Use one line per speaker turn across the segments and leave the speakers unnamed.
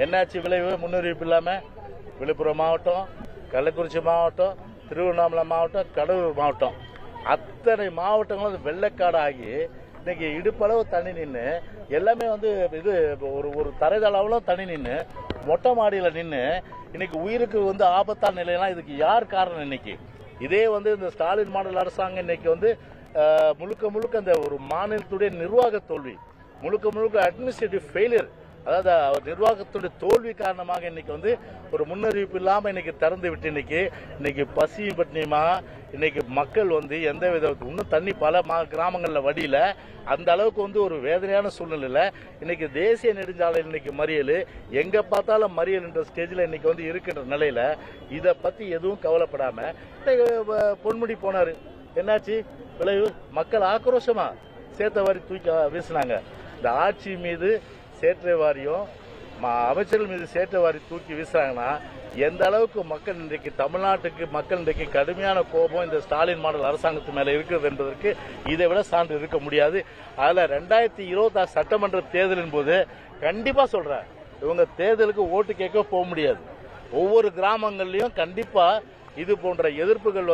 என்னாச்சு விளைவு? முன்னறிவிப்பு இல்லாமல் விழுப்புரம் மாவட்டம், கள்ளக்குறிச்சி மாவட்டம், திருவண்ணாமலை மாவட்டம், கடலூர் மாவட்டம், அத்தனை மாவட்டங்களும் வெள்ளக்காடு ஆகி இன்னைக்கு இடுப்பளவு தண்ணி நின்று எல்லாமே இது ஒரு தரைதளவுல தண்ணி நின்று மொட்டை மாடியில் நின்று இன்னைக்கு உயிருக்கு ஆபத்தான நிலையெல்லாம் இதுக்கு யார் காரணம்? இன்னைக்கு இதே இந்த ஸ்டாலின் மாடல் அரசாங்கம் இன்னைக்கு முழுக்க அந்த ஒரு மாநிலத்துடைய நிர்வாக தோல்வி, முழுக்க அட்மினிஸ்ட்ரேட்டிவ் ஃபெயிலியர், அதாவது நிர்வாகத்துடைய தோல்வி காரணமாக இன்னைக்கு ஒரு முன்னறிவிப்பு இல்லாமல் இன்னைக்கு திறந்து விட்டு இன்னைக்கு பசி பட்டினியமா இன்னைக்கு மக்கள் எந்த வித இன்னும் தண்ணி பல கிராமங்களில் வடியில அந்த அளவுக்கு ஒரு வேதனையான சூழ்நிலையில் இன்னைக்கு தேசிய நெடுஞ்சாலையில் இன்னைக்கு மறியல், எங்க பார்த்தாலும் மறியல் என்ற ஸ்டேஜில் இன்னைக்கு இருக்கின்ற நிலையில இதை பத்தி எதுவும் கவலைப்படாம பொன்முடி போனாரு. என்னாச்சு விளைவு? மக்கள் ஆக்ரோஷமா சேத்தவாரி தூக்கி வீசினாங்க. இந்த ஆட்சி மீது சேற்றை வாரியம் அமைச்சர்கள் மீது சேற்றை வாரி தூக்கி வீசுறாங்கன்னா எந்த அளவுக்கு மக்கள் இன்றைக்கு தமிழ்நாட்டுக்கு மக்கள் இன்றைக்கு கடுமையான கோபம் இந்த ஸ்டாலின் மாடல் அரசாங்கத்து மேல இருக்கிறது என்பதற்கு இதை விட சான்று இருக்க முடியாது. அதுல 2026 சட்டமன்ற தேர்தலின் போது கண்டிப்பா சொல்றேன், இவங்க தேர்தலுக்கு ஓட்டு கேட்க போக முடியாது. ஒவ்வொரு கிராமங்கள்லயும் கண்டிப்பா இது போன்ற எதிர்ப்புகள்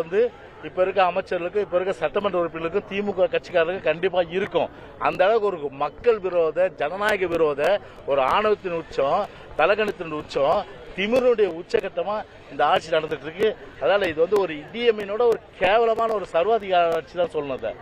இப்ப இருக்க அமைச்சர்களுக்கு, இப்ப இருக்க சட்டமன்ற உறுப்பினர்களுக்கும், திமுக கட்சிக்காரர்களுக்கு கண்டிப்பா இருக்கும். அந்த அளவுக்கு ஒரு மக்கள் விரோத, ஜனநாயக விரோத, ஒரு ஆணவத்தின் உச்சம், தலகணத்தின் உச்சம், திமிருடைய உச்சகட்டமா இந்த ஆட்சி நடந்துட்டு இருக்கு. அதனால இது ஒரு இடியமீனோட ஒரு கேவலமான ஒரு சர்வாதிகார ஆட்சி தான் சொல்லணும்.